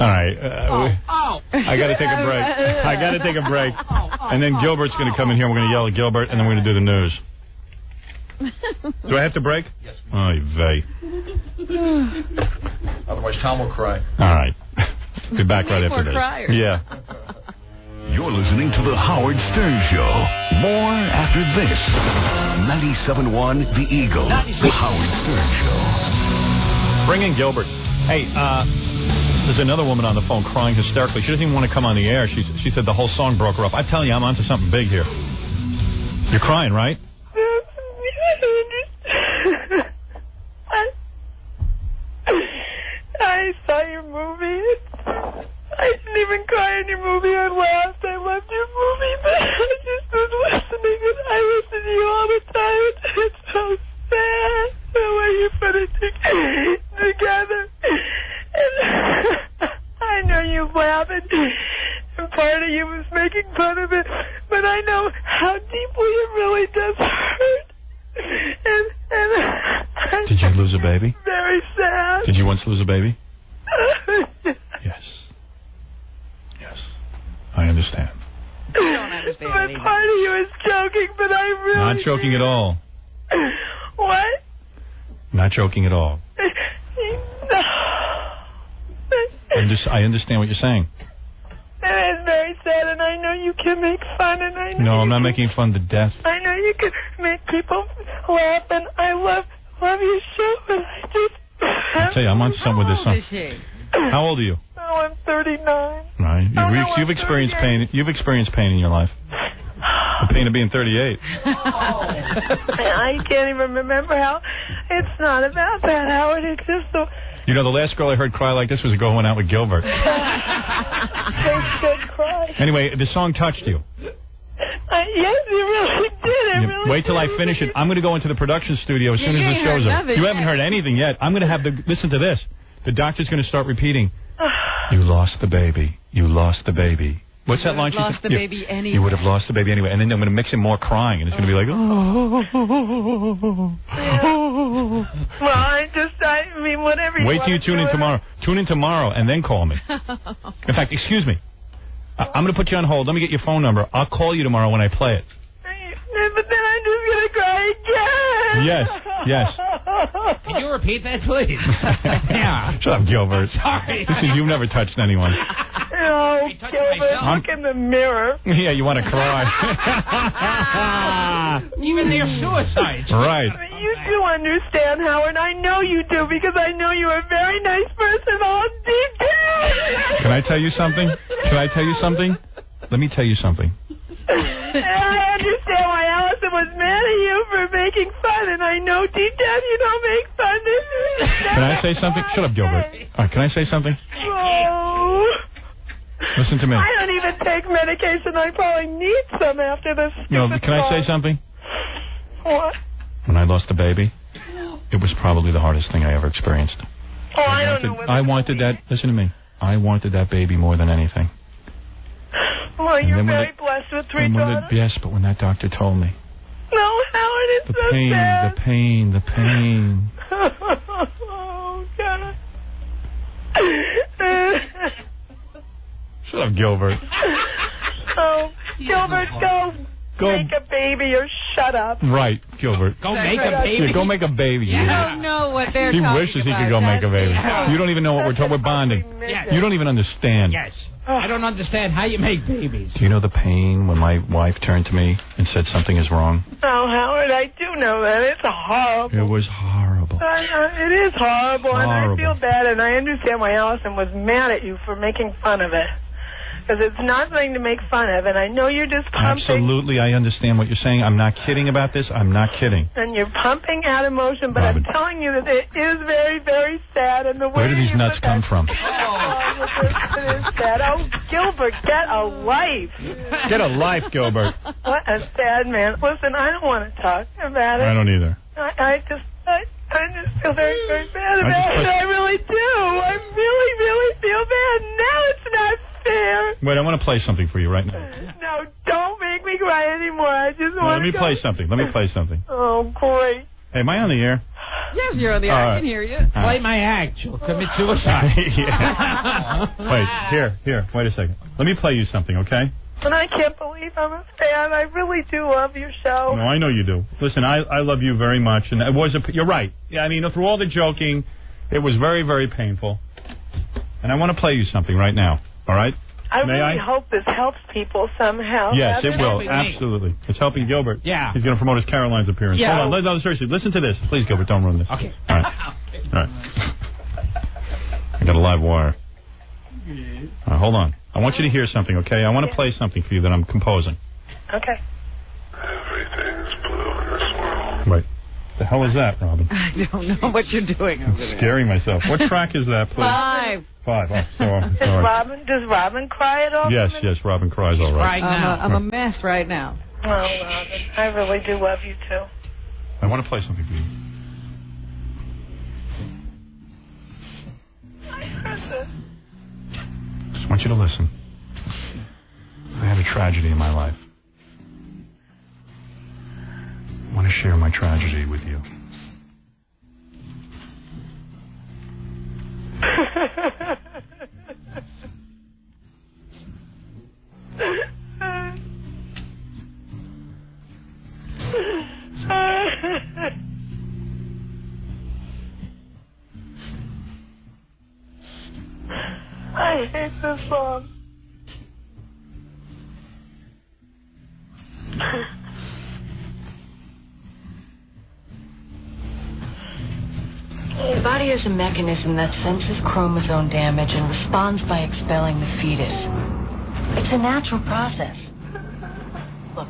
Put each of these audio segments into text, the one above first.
All right. I got to take a break. I got to take a break. And then Gilbert's going to come in here. We're going to yell at Gilbert, and then we're going to do the news. Do I have to break? Yes. Oy vey. Otherwise, Tom will cry. All right. Be back right after this. Criers. Yeah. You're listening to The Howard Stern Show. More after this. 97.1 The Eagle. The Howard Stern Show. Bring in Gilbert. Hey, there's another woman on the phone crying hysterically. She doesn't even want to come on the air. She said the whole song broke her up. I tell you, I'm onto something big here. You're crying, right? I saw your movie. I didn't even cry in your movie. I laughed. I loved your movie, but I just was listening, and I listen to you all the time. It's so sad the way you put it together. And I know you laugh, and part of you was making fun of it, but I know how deeply it really does hurt. And Did you lose a baby? Very sad. Did you once lose a baby? Yes. Yes. I understand. You don't understand But anything. part of you is joking, but I really Not joking at all. What? Not joking at all. I understand what you're saying. And it's very sad, and I know you can make fun, and I know No, I'm not making fun to death. I know you can make people laugh, and I love your show, and I just... I'll tell you, I'm on something with this How old song. is she? How old are you? Oh, I'm 39. Right. Oh, no, You've I'm experienced 38. pain. You've experienced pain in your life. The pain of being 38. I can't even remember how... It's not about that, Howard. It's just so... You know, the last girl I heard cry like this was a girl who went out with Gilbert. They should cry. Anyway, the song touched you. Yes, you really did. Wait till I finish it. I'm going to go into the production studio as soon as the show's over. You haven't heard anything yet. I'm going to have listen to this. The doctor's going to start repeating, "You lost the baby. You lost the baby." What's that line? Lost the baby anyway. You would have lost the baby anyway. And then I'm going to mix in more crying, and it's going to be like, Well, I mean, whatever you Wait want till you to tune do in it. tomorrow. Tune in tomorrow and then call me. In fact, excuse me. I'm going to put you on hold. Let me get your phone number. I'll call you tomorrow when I play it. But then I'm just going to cry again. Yes. Can you repeat that, please? Yeah. Shut up, Gilbert. Sorry. You've never touched anyone. Oh, Gilbert, look in the mirror. Yeah, you want to cry. Even their suicides. Right. I mean, you do understand, Howard. I know you do, because I know you're a very nice person all deep down. Can I tell you something? Let me tell you something. And I understand why Allison was mad at you for making fun, and I know deep down you don't make fun. Can I say something? Shut up, Gilbert. Can I say something? Oh. Listen to me. I don't even take medication. I probably need some after this. No, can I say something? What? When I lost the baby, it was probably the hardest thing I ever experienced. Oh, I don't know. I wanted that. Listen to me. I wanted that baby more than anything. Well, you're very blessed with 3 daughters. Yes, but when that doctor told me. No, Howard, it's The so pain, sad. the pain. Oh, God. Shut up, Gilbert. Oh, Gilbert, go make a baby or shut up. Right, Gilbert. Go make a baby. Yeah, go make a baby. You don't know what they're He talking wishes he about. could go make a baby. Yeah. You don't even know what we're talking. We're bonding. Yes. You don't even understand. Yes. I don't understand how you make babies. Do you know the pain when my wife turned to me and said something is wrong? Oh, Howard, I do know that. It's horrible. It was horrible. It is horrible, and I feel bad, and I understand why Allison was mad at you for making fun of it. Because it's not something to make fun of, and I know you're just pumping. Absolutely, I understand what you're saying. I'm not kidding about this. I'm not kidding. And you're pumping out emotion, but Robin. I'm telling you that it is very, very sad. And the way Where do these you nuts put come that- from? Oh, it is sad. Oh, Gilbert, get a life. Get a life, Gilbert. What a sad man. Listen, I don't want to talk about it. I don't either. I just feel very, very bad about it. I really do. I really, really feel bad. Now it's not fair. Wait, I want to play something for you right now. No, don't make me cry anymore. I just No, want let me to play something. Let me play something. Oh, great. Hey, am I on the air? Yes, you're on the air. I can hear you. Play my act. You'll commit suicide. Wait, here. Wait a second. Let me play you something, okay? And I can't believe I'm a fan. I really do love your show. No, I know you do. Listen, I love you very much, and it was you're right. Yeah, I mean, through all the joking, it was very, very painful. And I want to play you something right now. All right? I really hope this helps people somehow. Yes, it will. Absolutely. It's helping Gilbert. Yeah. He's going to promote his Caroline's appearance. Yeah. Hold on. No, seriously. Listen to this. Please, Gilbert, don't ruin this. Okay. All right. All right. I got a live wire. All right, hold on. I want you to hear something, okay? I want to play something for you that I'm composing. Okay. Everything's blue in this world. Right. The hell is that, Robin? I don't know what you're doing over there. Scaring myself. What track is that, please? 5. 5. Oh, sorry. Does Robin cry at all? Yes, Robin cries all right. Right now. I'm a mess right now. Oh, Robin, I really do love you, too. I want to play something for you. I heard this. Just want you to listen. I had a tragedy in my life. I want to share my tragedy with you. I hate this song. The body is a mechanism that senses chromosome damage and responds by expelling the fetus. It's a natural process. Look,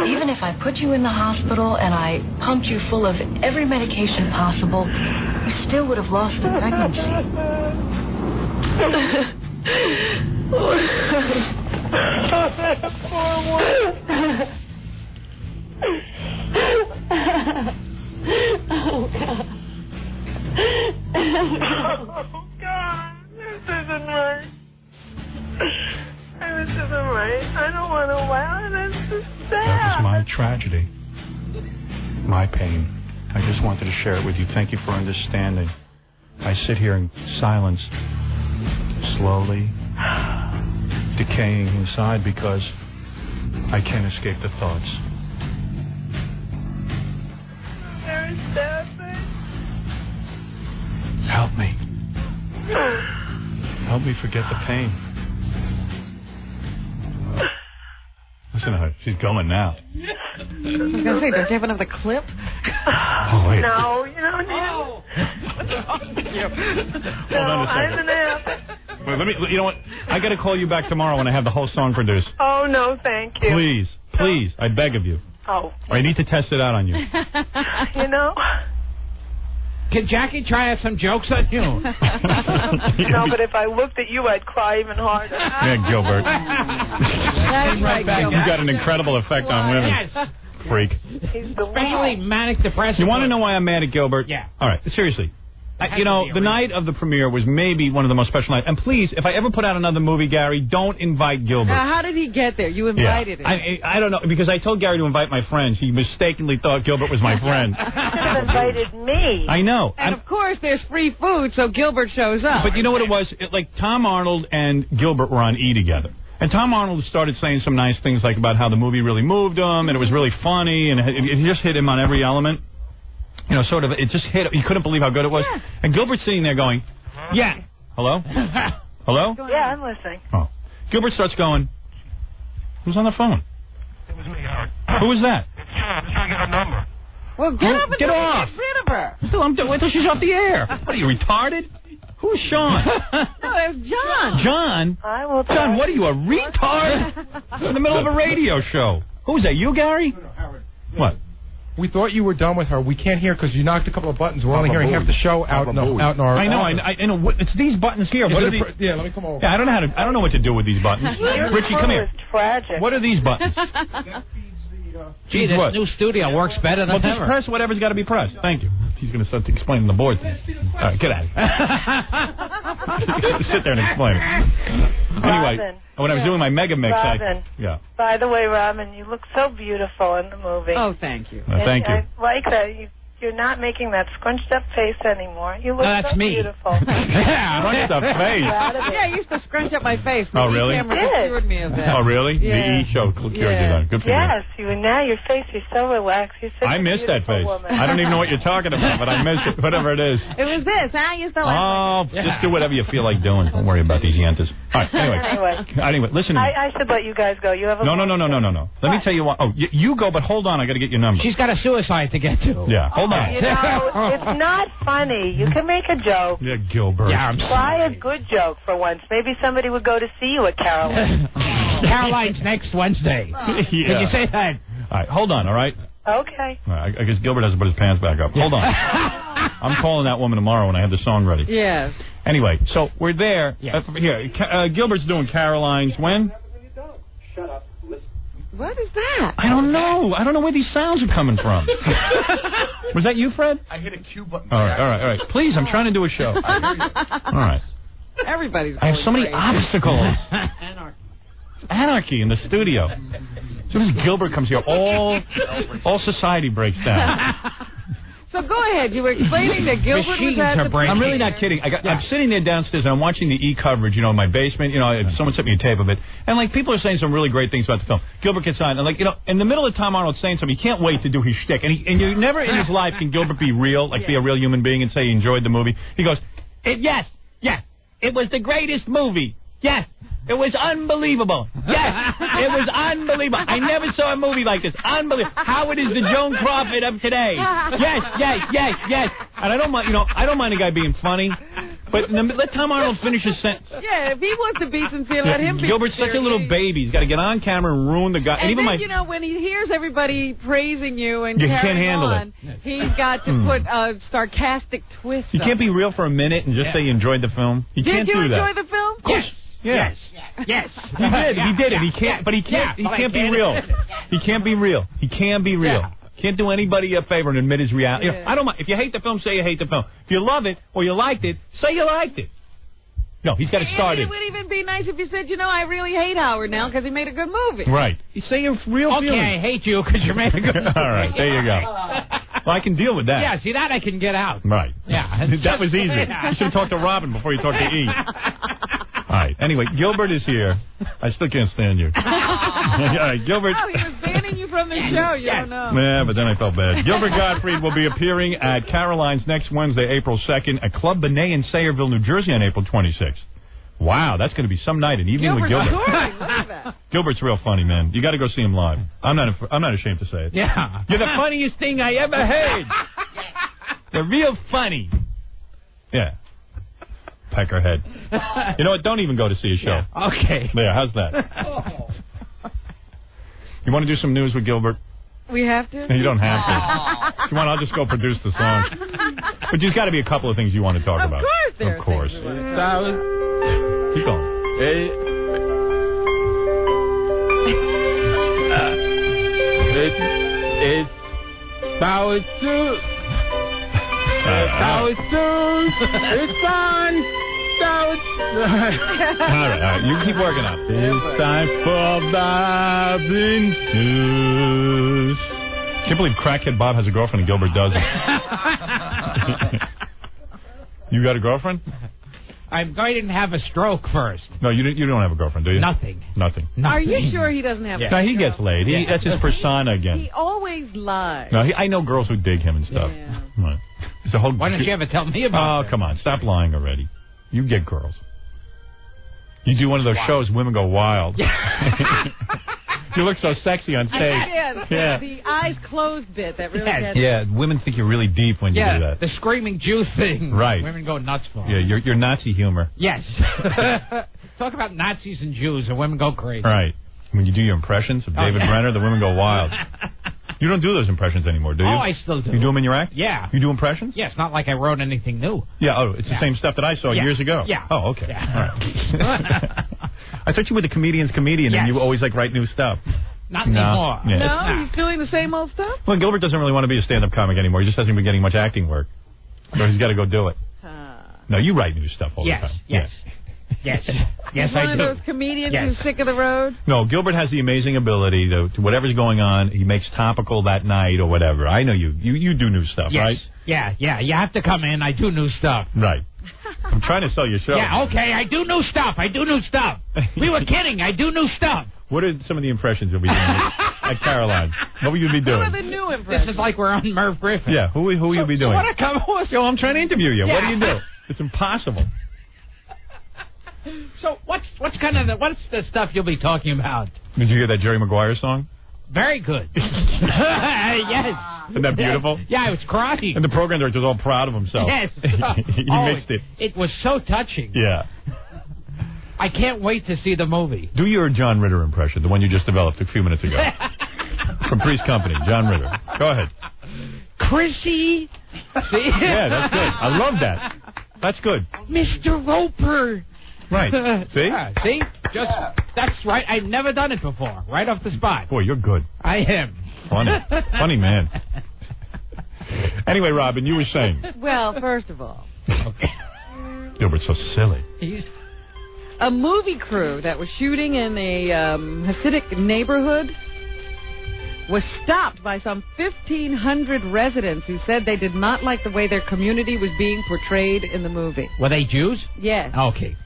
even if I put you in the hospital and I pumped you full of every medication possible, you still would have lost the pregnancy. Oh, God. This isn't right. This isn't right. I don't want to laugh. This is sad. That was my tragedy. My pain. I just wanted to share it with you. Thank you for understanding. I sit here in silence, slowly decaying inside because I can't escape the thoughts. Very sad thing. Help me. Help me forget the pain. Listen to her. She's going now. I was going to say, don't you have another clip? Oh, wait. No, you don't need it. Hold on a second. Wait, you know what? I got to call you back tomorrow when I have the whole song produced. Oh, no, thank you. Please, I beg of you. Oh. I need to test it out on you. You know? Can Jackie try out some jokes on you? No, but if I looked at you, I'd cry even harder. Yeah, Gilbert. That's right, Gilbert. You got an incredible effect on women. Yes. Freak. Especially manic depressive. You want to know why I'm mad at Gilbert? Yeah. All right, seriously. The night of the premiere was maybe one of the most special nights. And please, if I ever put out another movie, Gary, don't invite Gilbert. Now, how did he get there? You invited him. I don't know, because I told Gary to invite my friends. He mistakenly thought Gilbert was my friend. You should have invited me. I know. And of course, there's free food, so Gilbert shows up. But you know what it was? Tom Arnold and Gilbert were on E! together. And Tom Arnold started saying some nice things like about how the movie really moved him, and it was really funny, and it just hit him on every element. You know, sort of, it just hit him. He couldn't believe how good it was. Yeah. And Gilbert's sitting there going, yeah. Hello? Hello? Yeah, I'm listening. Oh. Gilbert starts going, who's on the phone? It was me, Howard. Who was that? It's Sean. I'm trying to get her number. Well, get up and get off. Get rid of her. Wait till she's off the air. What are you, retarded? Who's Sean? No, it was John. John? I will try. John, what are you, a retard? In the middle of a radio show. Who's that, you, Gary? No, Howard. What? We thought you were done with her. We can't hear because you knocked a couple of buttons. We're only hearing half the show out in our. I know. I know. It's these buttons here. What are these? Yeah, let me come over. Yeah, I don't know what to do with these buttons. Richie, come here. Tragic. What are these buttons? Gee, this new studio works better than just ever. press whatever's got to be pressed. Thank you. He's going to start explaining the board thing. All right, get out of here. Sit there and explain it. Anyway, when I was doing my mega mix, By the way, Robin, you look so beautiful in the movie. Oh, thank you. Thank you. I like that you You're not making that scrunched up face anymore. You look that's so me. beautiful. Yeah, scrunched up face. Yeah, I used to scrunch up my face. Oh, really? The camera cured me of that. Oh, really? Yeah. The E show cured you then. Good for you. Yes, now your face is so relaxed. You're such I a miss that beautiful face. woman. I don't even know what you're talking about, but I miss it, whatever it is. It was this. I used to like just do whatever you feel like doing. Don't worry about these yentas. All right, anyway, listen to me. I should let you guys go. You have a No. Let me tell you what. Oh, you go, but hold on. I got to get your number. She's got a suicide to get to. Yeah, hold on. You know, it's not funny. You can make a joke. Yeah, Gilbert. Yeah, Try a good joke for once. Maybe somebody would go to see you at Caroline's. Caroline's next Wednesday. Yeah. Can you say that? All right, hold on, all right? Okay. All right, I guess Gilbert has to put his pants back up. Hold on. I'm calling that woman tomorrow when I have the song ready. Yes. Anyway, so we're there. Yes. Gilbert's doing Caroline's when? Shut up. Listen. What is that? I don't know. I don't know where these sounds are coming from. Was that you, Fred? I hit a cue button. All right. Please, I'm trying to do a show. All right. Everybody's I have so many crazy. obstacles. Anarchy in the studio. As soon as Gilbert comes here, all society breaks down. So go ahead. You were explaining that Gilbert was at the... I'm really not kidding. I'm sitting there downstairs and I'm watching the E coverage, in my basement. Someone sent me a tape of it. And, people are saying some really great things about the film. Gilbert gets on, and, in the middle of Tom Arnold saying something, he can't wait to do his shtick. And you never in his life can Gilbert be real, be a real human being and say he enjoyed the movie. He goes, yes, it was the greatest movie. Yes. It was unbelievable. Yes, it was unbelievable. I never saw a movie like this. Unbelievable. Howard is the Joan Crawford of today. Yes. And I don't mind a guy being funny, but let Tom Arnold finish his sentence. Yeah, if he wants to be sincere, let him be Gilbert's sincere. such a little baby. He's got to get on camera and ruin the guy. And even then, when he hears everybody praising you and you carrying can't handle on, he's got to put a sarcastic twist. You can't be real for a minute and just say you enjoyed the film. You can't do that. Did you enjoy the film? Of course. Yes. He did it. He can't be real. He can't be real. He can be real. Can't do anybody a favor and admit his reality. Yeah. I don't mind. If you hate the film, say you hate the film. If you love it or you liked it, say you liked it. No, he's got to start it. It would even be nice if you said, I really hate Howard now because he made a good movie. Right. You say your real feelings. Okay, I hate you because you made a good movie. All right, there you go. Well, I can deal with that. Yeah, see, that I can get out. Right. Yeah. That was easy. You should have talked to Robin before you talked to E. All right. Anyway, Gilbert is here. I still can't stand you. All right, Gilbert. Oh, he was banning you from the show. You don't know. Yeah, but then I felt bad. Gilbert Gottfried will be appearing at Caroline's next Wednesday, April 2nd, at Club Benet in Sayreville, New Jersey on April 26th. Wow, that's going to be some night, an evening with Gilbert. Look at that. Gilbert's real funny, man. You got to go see him live. I'm not ashamed to say it. Yeah. You're the funniest thing I ever heard. You're real funny. Yeah. Peckerhead. You know what? Don't even go to see a show. Yeah. Okay. There, how's that? You want to do some news with Gilbert? We have to? No, you don't have to. If you want, I'll just go produce the song. But there's got to be a couple of things you want to talk about. Of course there are things. Keep going. It's Power Suit. Power Suit. It's on. All right. You keep working on it. It's time for Bob in News. Can't believe crackhead Bob has a girlfriend and Gilbert doesn't. You got a girlfriend? I'm going to have a stroke first. No, you don't have a girlfriend, do you? Nothing. Are you sure he doesn't have a No, he gets laid. That's his persona again. He always lies. No, I know girls who dig him and stuff. Yeah. Right. It's a whole Why don't you ever tell me about it? Oh, come on. Stop lying already. You get girls. You do one of those shows, women go wild. You look so sexy on stage. The eyes closed bit that really gets women think you're really deep when you do that. The screaming Jew thing. Right. Women go nuts for it. Yeah, your Nazi humor. Yes. Talk about Nazis and Jews, and women go crazy. Right. When you do your impressions of David Brenner, the women go wild. You don't do those impressions anymore, do you? Oh, I still do. You do them in your act? Yeah. You do impressions? Yeah, it's not like I wrote anything new. Yeah, it's the same stuff that I saw years ago. Yeah. Oh, okay. Yeah. All right. I thought you were the comedian's comedian and you always write new stuff. Not anymore. Yeah. No, he's doing the same old stuff? Well, Gilbert doesn't really want to be a stand-up comic anymore. He just hasn't been getting much acting work. So he's got to go do it. No, you write new stuff all the time. Yes. Yes. Yes, One I of do. those comedians Yes. who's sick of the road? No, Gilbert has the amazing ability to whatever's going on, he makes topical that night or whatever. I know you do new stuff, Yes. right? Yeah. You have to come in. I do new stuff. Right. I'm trying to sell your show. Yeah, okay. I do new stuff. We were kidding. I do new stuff. What are some of the impressions you'll be doing at Caroline? What will you be doing? What are the new impressions? This is like we're on Merv Griffin. Yeah, who will you be doing? What a come on. Yo, I'm trying to interview you. Yeah. What do you do? It's impossible. So what's the stuff you'll be talking about? Did you hear that Jerry Maguire song? Very good. Yes. Isn't that beautiful? Yeah, I was crying. And the program director was all proud of himself. Yes. He mixed it. It was so touching. Yeah. I can't wait to see the movie. Do your John Ritter impression, the one you just developed a few minutes ago. From Three's Company, John Ritter. Go ahead. Chrissy. See? Yeah, that's good. I love that. That's good. Mr. Roper. Right. See? Yeah, see? That's right. I've never done it before. Right off the spot. Boy, you're good. I am. Funny man. Anyway, Robin, you were saying. Well, first of all, Gilbert's so silly. a movie crew that was shooting in a Hasidic neighborhood was stopped by some 1,500 residents who said they did not like the way their community was being portrayed in the movie. Were they Jews? Yes. Okay.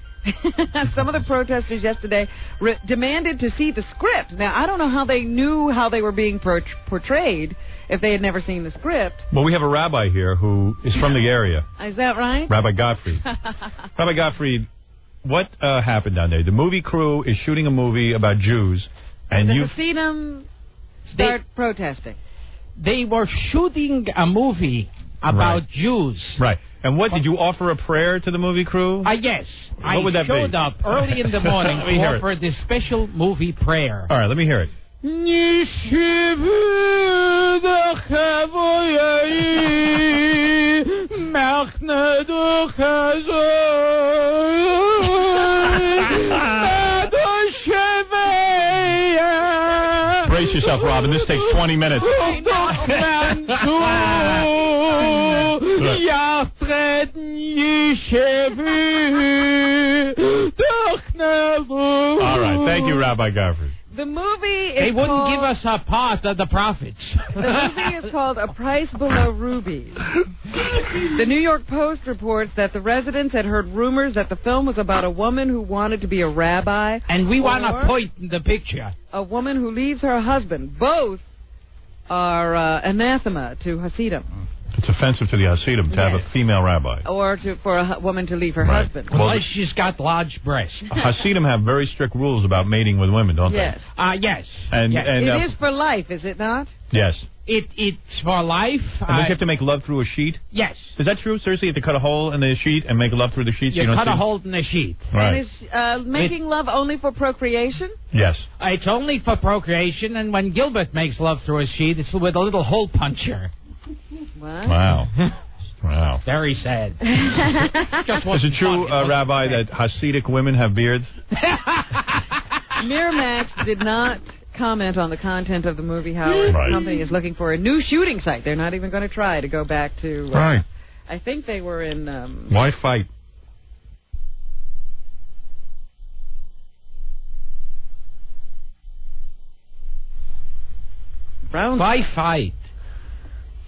Some of the protesters yesterday demanded to see the script. Now, I don't know how they knew how they were being portrayed if they had never seen the script. Well, we have a rabbi here who is from the area. Is that right? Rabbi Gottfried. Rabbi Gottfried, what happened down there? The movie crew is shooting a movie about Jews, and the you... Hasidim start protesting. They were shooting a movie about Jews. Right. And what, did you offer a prayer to the movie crew? Yes. What would that be? I showed up early in the morning Let me to hear offer this special movie prayer. All right, let me hear it. Brace yourself, Robin. This takes 20 minutes. All right, thank you, Rabbi Gottfried. The movie is They wouldn't called, give us a part of the profits. The movie is called A Price Below Rubies. The New York Post reports that the residents had heard rumors that the film was about a woman who wanted to be a rabbi. And we want to point in the picture. A woman who leaves her husband. Both are anathema to Hasidim. It's offensive to the Hasidim to have a female rabbi. Or for a woman to leave her husband. Unless she's got large breasts. Hasidim have very strict rules about mating with women, don't yes. they? Yes. And it is for life, is it not? Yes. It's for life. And don't you have to make love through a sheet? Yes. Is that true? Seriously, you have to cut a hole in the sheet and make love through the sheet? You cut a hole in the sheet. Right. And is making love only for procreation? Yes. It's only for procreation, and when Gilbert makes love through a sheet, it's with a little hole puncher. What? Wow. Wow. Very sad. Is it true, Rabbi, that Hasidic women have beards? Miramax did not comment on the content of the movie, however. The company is looking for a new shooting site. They're not even going to try to go back to... right. I think they were in... Why fight? Why fight?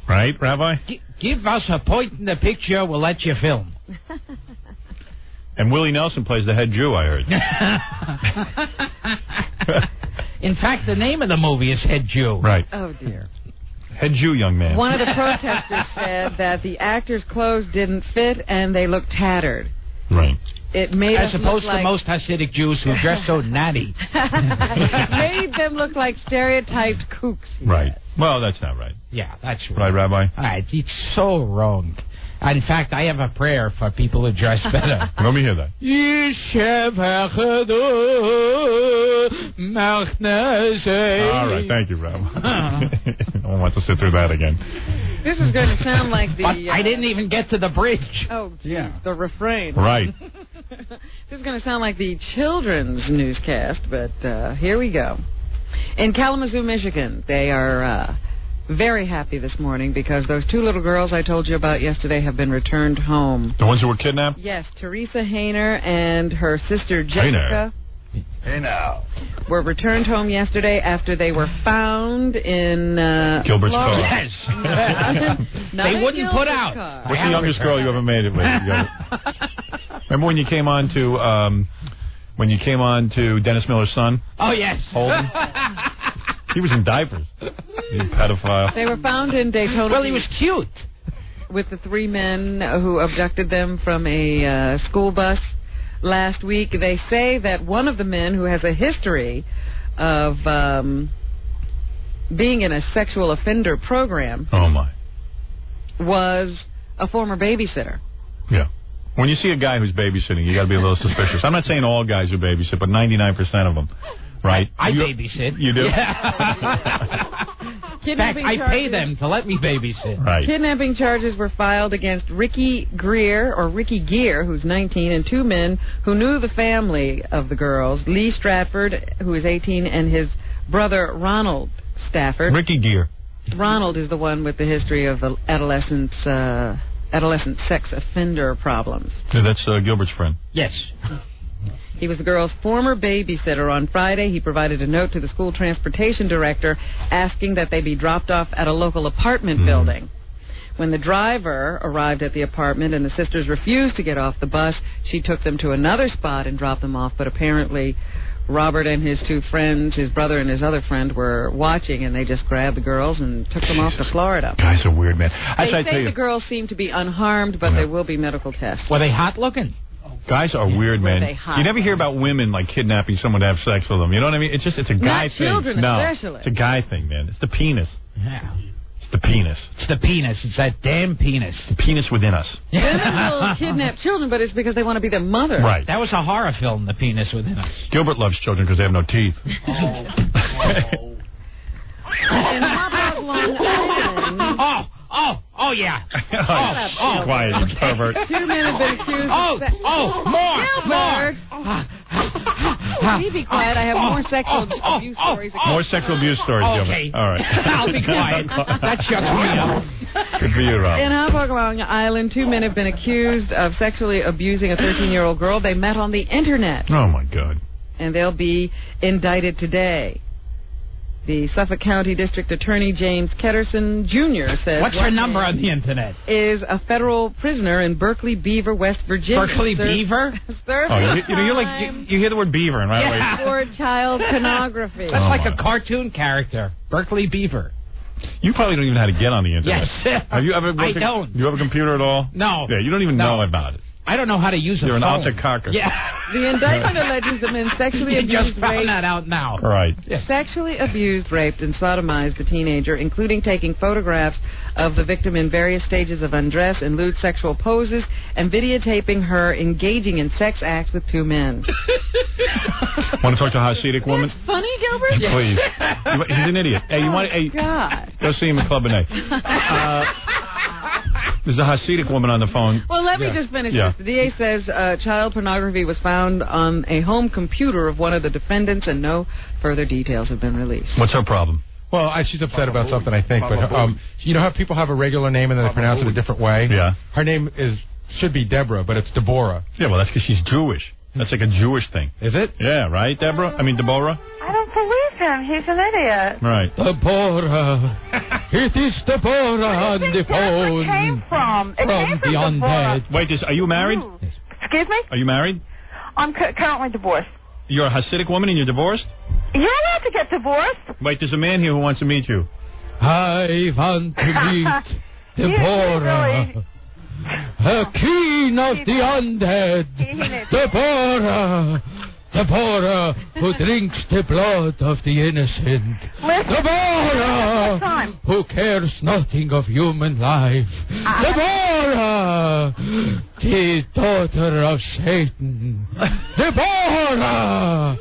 Right, Rabbi? Give us a point in the picture, we'll let you film. And Willie Nelson plays the head Jew, I heard. In fact, the name of the movie is Head Jew. Right. Oh, dear. Head Jew, young man. One of the protesters said that the actors' clothes didn't fit and they looked tattered. Right. It made As opposed to most Hasidic Jews who dress so natty. It made them look like stereotyped kooks. Right. Well, that's not right. Yeah, that's right. Right, Rabbi? It's so wrong. In fact, I have a prayer for people who dress better. Let me hear that. All right, thank you, Rabbi. No one wants to sit through that again. This is going to sound like the... But I didn't even get to the bridge. Oh, geez, yeah. The refrain. Right. This is going to sound like the children's newscast, but here we go. In Kalamazoo, Michigan, they are very happy this morning because those 2 little girls I told you about yesterday have been returned home. The ones who were kidnapped? Yes, Teresa Hayner and her sister Jessica. Hey now. Were returned home yesterday after they were found in Gilbert's Florida. car. Yes. They wouldn't put out. Car. What's the youngest girl you ever made it with? Remember when you came on to Dennis Miller's son? Oh, yes. Holden? He was in diapers. You pedophile. They were found in Daytona. Well, he was cute. With the 3 men who abducted them from a school bus last week. They say that one of the men, who has a history of being in a sexual offender program, was a former babysitter. Yeah. When you see a guy who's babysitting, you got to be a little suspicious. I'm not saying all guys who babysit, but 99% of them. Right? I babysit. You do? Yeah. In fact, I pay them to let me babysit. Right. Kidnapping charges were filed against Ricky Gear, who's 19, and 2 men who knew the family of the girls, Lee Stratford, who is 18, and his brother Ronald Stafford. Ricky Gear. Ronald is the one with the history of adolescent sex offender problems. Yeah, that's Gilbert's friend. Yes. He was the girl's former babysitter. On Friday, he provided a note to the school transportation director asking that they be dropped off at a local apartment building. When the driver arrived at the apartment and the sisters refused to get off the bus, she took them to another spot and dropped them off. But apparently, Robert and his 2 friends, his brother and his other friend, were watching, and they just grabbed the girls and took them off to Florida. Guys are weird, man. They say the girls seem to be unharmed, but there will be medical tests. Were they hot looking? Guys are weird, man. You never hear about women like kidnapping someone to have sex with them. You know what I mean? It's a guy thing. Not children, especially. It's a guy thing, man. It's the penis. Yeah. It's the penis. It's the penis. It's that damn penis. The penis within us. Women will kidnap children, but it's because they want to be their mother. Right. That was a horror film, The Penis Within Us. Gilbert loves children because they have no teeth. In Hopper, Long Island. Oh, yeah. Quiet, you pervert. 2 men have been accused of more. Please be quiet. I have more sexual abuse stories. More sexual abuse stories, Okay. Gilbert. All right. I'll be quiet. That shuts me up. Good for you, Rob. In Hopper, Long Island, 2 men have been accused of sexually abusing a 13-year-old girl. They met on the Internet. Oh, my God. And they'll be indicted today. The Suffolk County District Attorney James Ketterson Jr. says... What's her number on the Internet? ...is a federal prisoner in Berkeley Beaver, West Virginia. Berkeley Beaver? You hear the word beaver, and right away... For child pornography. That's like a cartoon character. Berkeley Beaver. You probably don't even know how to get on the Internet. Yes. Have you ever... I don't. You have a computer at all? No. Yeah, you don't even know about it. I don't know how to use a phone. You're an alta-cocker. Yeah. The indictment alleges the men sexually abused, just found that out now. Right. Sexually abused, raped, and sodomized the teenager, including taking photographs of the victim in various stages of undress and lewd sexual poses, and videotaping her engaging in sex acts with 2 men. Want to talk to a Hasidic woman? That's funny, Gilbert? Please. He's an idiot. Hey, you want? Hey, God. Go see him at Club A. There's a Hasidic woman on the phone. Well, let me just finish this. The DA says child pornography was found on a home computer of one of the defendants, and no further details have been released. What's her problem? Well, she's upset about something, I think. But you know how people have a regular name and then they pronounce it a different way? Yeah. Her name should be Deborah, but it's Deborah. Yeah, well, that's because she's Jewish. That's like a Jewish thing. Is it? Yeah, right, Deborah? I mean, Deborah? I don't believe him. He's an idiot. Right. Deborah. It is Deborah on the phone. Where it came from? It came from the undead. Wait, are you married? Excuse me? Are you married? I'm currently divorced. You're a Hasidic woman and you're divorced? You're allowed to get divorced. Wait, there's a man here who wants to meet you. I want to meet Deborah. A queen of the undead. Deborah. Deborah, who drinks the blood of the innocent. Deborah, who cares nothing of human life. Deborah, the daughter of Satan. Deborah,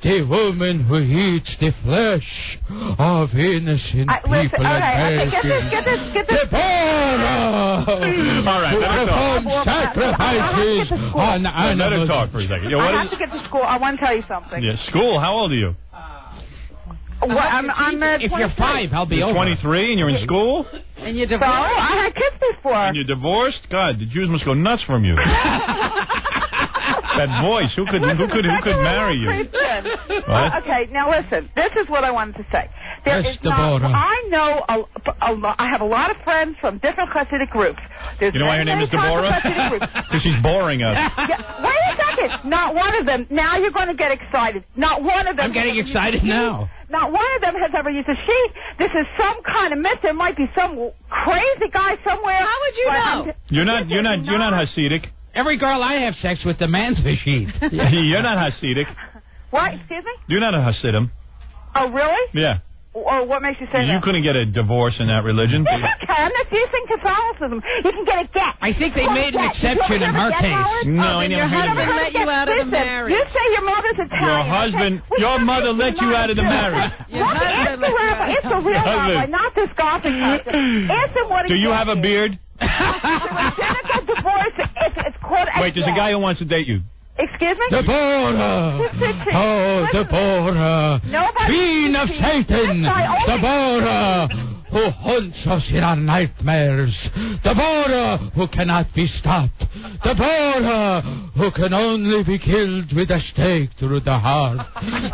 the woman who eats the flesh of innocent people and get this. Deborah, all right, who performs sacrifices on animals. Let her talk for a second. I have to get to school. I want to tell you something. Yeah, school? How old are you? If you're 5, I'll be over. 23 and you're in school? And you're divorced? So, I had kids before. And you're divorced? God, the Jews must go nuts from you. That voice, who could marry you? What? Okay, now listen. This is what I wanted to say. There is not, I know I have a lot of friends from different Hasidic groups. There's you know why her name is Deborah? Because she's boring us. Yeah, wait a second. Not one of them. Now you're going to get excited. Not one of them. I'm getting excited now. Not one of them has ever used a sheet. This is some kind of myth. There might be some crazy guy somewhere. How would you know? You're not Hasidic. Every girl I have sex with demands a sheet. You're not Hasidic. What? Excuse me? You're not a Hasidim. Oh, really? Yeah. Or what makes you say that? You couldn't get a divorce in that religion. Yes, you can. That's using Catholicism. You can get a get. I think they made an exception in her case. No, I never heard of it. Your husband let you out of the marriage. You say your mother's Italian. Your mother let you out of the marriage. It's the real rabbi, not this Gotham person. Ask him what he Do you have a beard? It's called. Wait, there's a guy who wants to date you. Excuse me? Deborah! Oh, Deborah! Queen of Satan! Deborah! Who haunts us in our nightmares. Deborah, who cannot be stopped. Deborah, who can only be killed with a stake through the heart.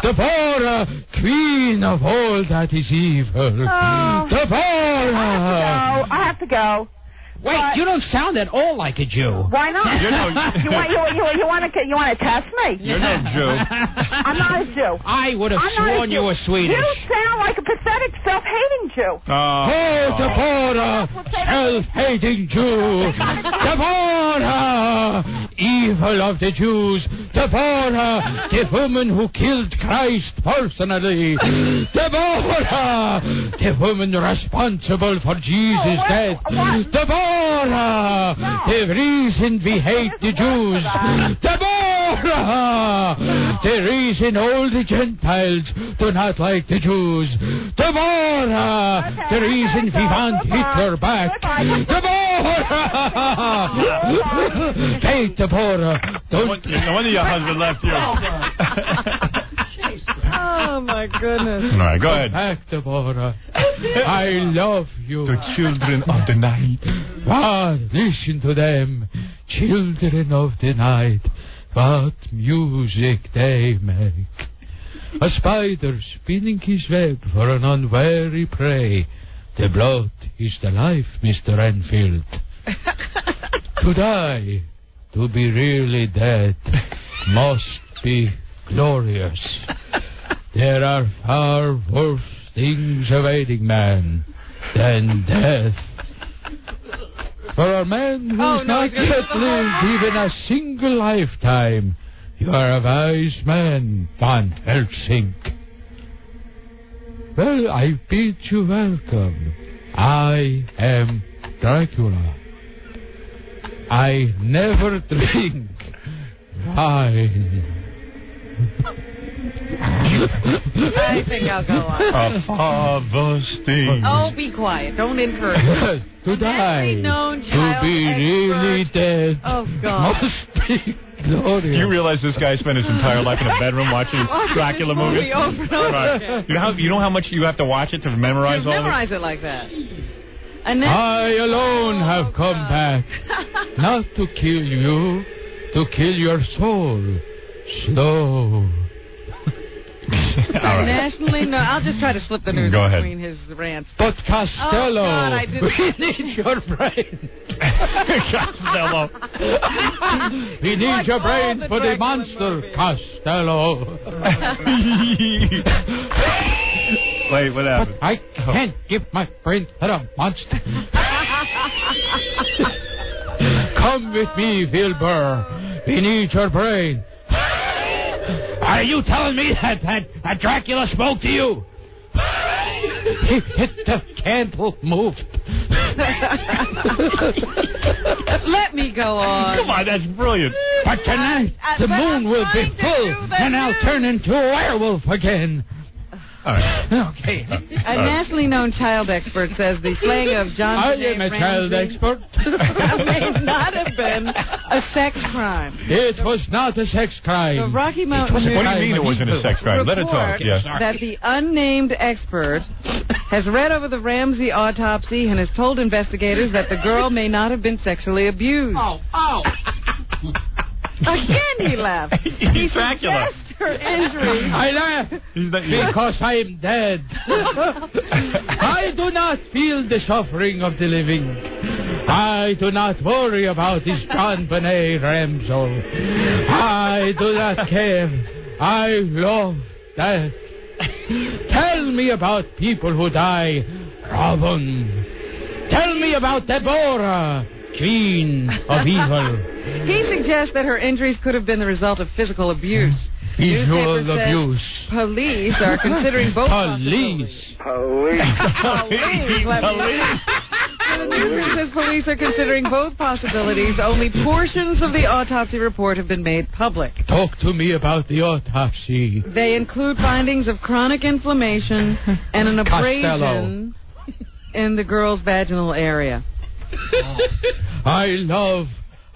Deborah, queen of all that is evil. Oh, Deborah! I have to go. Wait, you don't sound at all like a Jew. Why not? You want to test me? You're no Jew. I'm not a Jew. I would have sworn you were Swedish. You sound like a pathetic, self-hating Jew. Oh, Deborah, self-hating Jew. Deborah, evil of the Jews. Deborah, the woman who killed Christ personally. Deborah, the woman responsible for Jesus' death. Deborah, the reason we hate the Jews. Deborah, the reason all the Gentiles do not like the Jews. Deborah, the reason we want Hitler back. Deborah! Hey, Deborah, don't... No wonder your husband left you. Oh, my goodness. All right, go ahead. Back, Deborah. I love you. The children of the night. Ah, listen to them. Children of the night. What music they make. A spider spinning his web for an unwary prey. The blood is the life, Mr. Enfield. To die, to be really dead, must be glorious. There are far worse things awaiting man than death. For a man who has not yet lived even a single lifetime, you are a wise man, Van Helsing. Well, I bid you welcome. I am Dracula. I never drink wine. I think I'll go on. A father's thing. Oh, be quiet. Don't encourage. To die, to be really dead. Oh, God. Must be glorious. You realize this guy spent his entire life in a bedroom watching Dracula movies? You know how much you have to watch it to memorize all of it? Memorize it like that. I alone have come back, not to kill you, to kill your soul. Slow. Right. Nationally, no. I'll just try to slip the news between his rants. But Costello, oh, God, I didn't. we need your brain. Costello. We need your brain for the monster, Costello. Wait, what happened? But I can't give my brain to the monster. Come with me, Wilbur. We need your brain. Are you telling me that Dracula spoke to you? The candle moved. Let me go on. Come on, that's brilliant. But tonight, the moon will be full, and I'll turn into a werewolf again. All right. Okay. A nationally known child expert says the slaying of John I Benet am a child Ramsey expert. may not have been a sex crime. It was not a sex crime. The Rocky Mountain What do you News mean it wasn't a sex crime? Let her talk. report Yeah. that the unnamed expert has read over the Ramsey autopsy and has told investigators that the girl may not have been sexually abused. Oh. Again, he laughed. He Dracula. suggests her injuries. I laugh because I am dead. I do not feel the suffering of the living. I do not worry about this John Benet Ramsey. I do not care. I love death. Tell me about people who die, Robin. Tell me about Deborah, Queen of Evil. He suggests that her injuries could have been the result of physical abuse. Visual Newspaper says abuse. Police are considering both Police. Police. The newspaper says police are considering both possibilities. Only portions of the autopsy report have been made public. Talk to me about the autopsy. They include findings of chronic inflammation and an abrasion in the girl's vaginal area. I love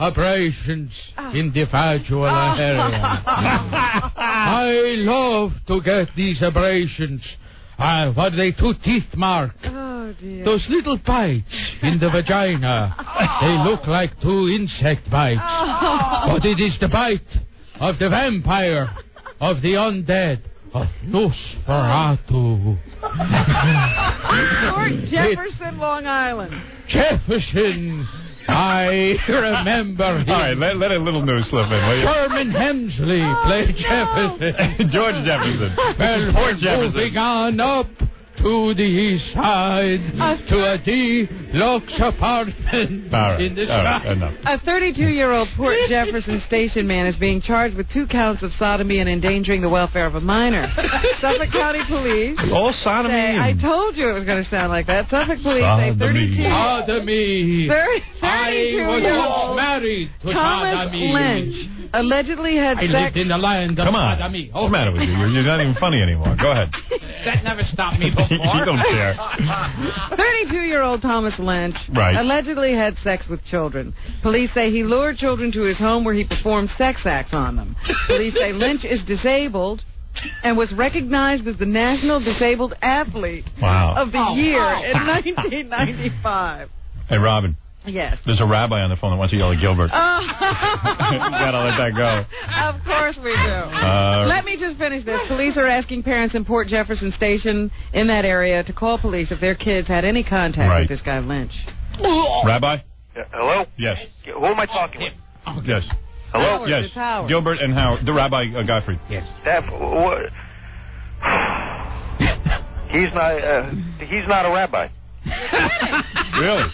abrasions in the vaginal area. I love to get these abrasions. What are they? 2 teeth marks. Oh, dear. Those little bites in the vagina. They look like 2 insect bites. But it is the bite of the vampire, of the undead, of Nosferatu. Fort Jefferson, Long Island. Jefferson. I remember him. All right, let a little news slip in, will you? Sherman Hemsley played Jefferson. George Jefferson. Well, Poor Jefferson. moving on up to the east side to a deluxe apartment in the sky. Enough. A 32-year-old Port Jefferson station man is being charged with 2 counts of sodomy and endangering the welfare of a minor. Suffolk County Police All sodomy. say, I told you it was going to sound like that. Suffolk Police say 32. Sodomy. I was 32-year-old married to Thomas sodomy. Lynch allegedly had I sex. lived in the land of Come on. sodomy. What's the matter with you? You're not even funny anymore. Go ahead. That never stopped me before. You don't care. 32-year-old Thomas Lynch Right. allegedly had sex with children. Police say he lured children to his home where he performed sex acts on them. Police say Lynch is disabled and was recognized as the National Disabled Athlete of the Year in 1995. Hey, Robin. Yes. There's a rabbi on the phone that wants to yell at Gilbert. Oh. Gotta let that go. Of course we do. Let me just finish this. Police are asking parents in Port Jefferson Station in that area to call police if their kids had any contact with this guy Lynch. Rabbi? Hello? Yes. Who am I talking with? Yes. Hello? Howard, Yes. it's Howard. Gilbert and Howard. The Rabbi Gottfried. Yes. He's not a rabbi. Really?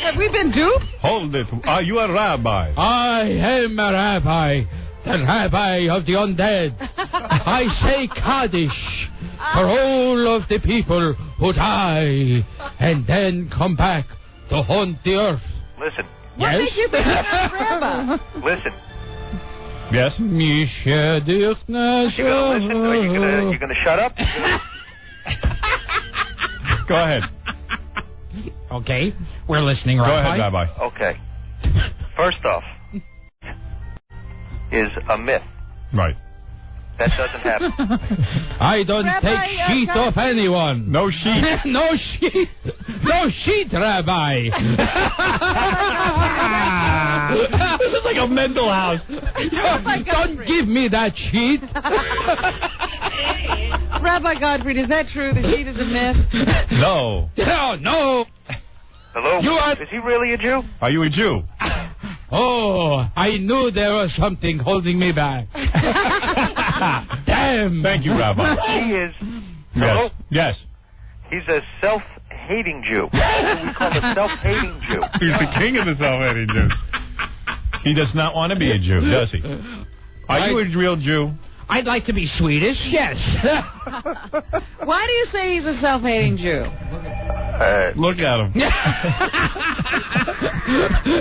Have we been duped? Hold it. Are you a rabbi? I am a rabbi, the rabbi of the undead. I say Kaddish for all of the people who die and then come back to haunt the earth. Listen. What Yes? did you become a rabbi? Listen. Yes? You gonna listen? Are you gonna shut up? Go ahead. Okay, we're listening, Go Rabbi. ahead, Rabbi. Okay. First off, is a myth. Right. That doesn't happen. I don't Rabbi, take sheet off anyone. No sheet. No sheet. No sheet, Rabbi. This is like a mental house. Don't give me that sheet. Rabbi Gottfried, is that true? The sheet is a myth? No. No. Hello? Is he really a Jew? Are you a Jew? Oh, I knew there was something holding me back. Damn. Thank you, Rabbi. He is. Yes. Hello? Yes. He's a self-hating Jew. We call him a self-hating Jew. He's the king of the self-hating Jews. He does not want to be a Jew, does he? Are you a real Jew? I'd like to be Swedish, yes. Why do you say he's a self-hating Jew? Look at him.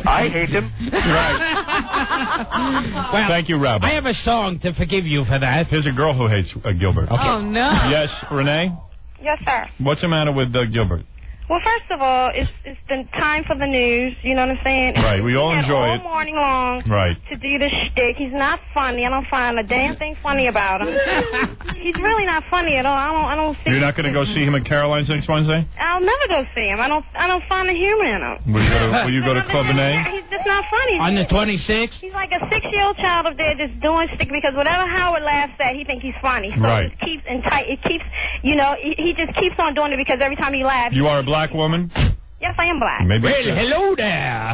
I hate him. Right. Well, thank you, Rabbi. I have a song to forgive you for that. Here's a girl who hates Gilbert. Okay. Oh, no. Yes, Renee? Yes, sir. What's the matter with Gilbert? Well, first of all, it's the time for the news. You know what I'm saying? Right. We all enjoy it. All morning long. Right. To do this shtick. He's not funny. I don't find a damn thing funny about him. He's really not funny at all. I don't see. You're not going to go see him at Caroline's next Wednesday? I'll never go see him. I don't find the humor in him. Will you go to Club Renee? He's just not funny. On the 26th? He's like a 6-year-old child up there just doing shtick because whatever Howard laughs at, he thinks he's funny. So right. it keeps he just keeps on doing it because every time he laughs. You are a black woman? Yes, I am black. Maybe well, hello there.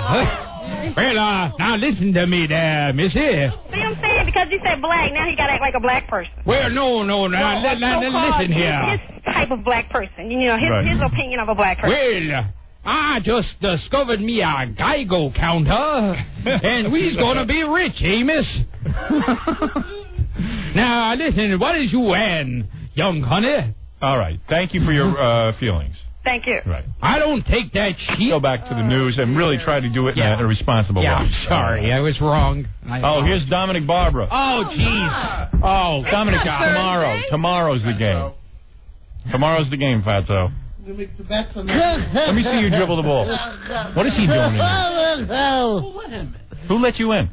Well, now listen to me there, missy. See what I'm saying? Because you said black, now he got to act like a black person. Well, no, now listen here. His type of black person. You know, his opinion of a black person. Well, I just discovered me a Geico counter, and we's going to be rich, eh, miss? Now, listen, what is you wearing, young honey? All right. Thank you for your feelings. Thank you. Right. I don't take that shit. Go back to the news and really try to do it in a responsible way. I'm sorry. I was wrong. Here's Dominic Barbara. Oh, jeez. Oh, Dominic, tomorrow's the game. Tomorrow's the game, Fatso. Let me see you dribble the ball. What is he doing in here? Who let you in?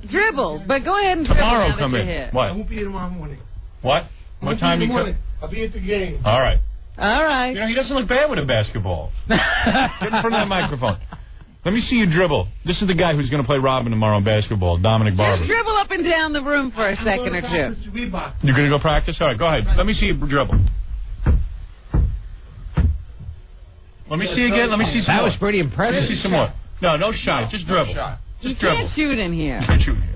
Dribble, but go ahead and tomorrow come in. What? I won't be here tomorrow morning. What? What time do you come? I'll be at the game. All right. All right. You know, he doesn't look bad with a basketball. Get in front of that microphone. Let me see you dribble. This is the guy who's going to play Robin tomorrow in basketball, Dominic Barber. Just dribble up and down the room for a second or two. You're going to go practice? All right, go ahead. Let me see you dribble. Let me see again. Let me see some more. That was pretty impressive. Let me see some more. No shot. Just dribble. You can't shoot in here. You can't shoot in here.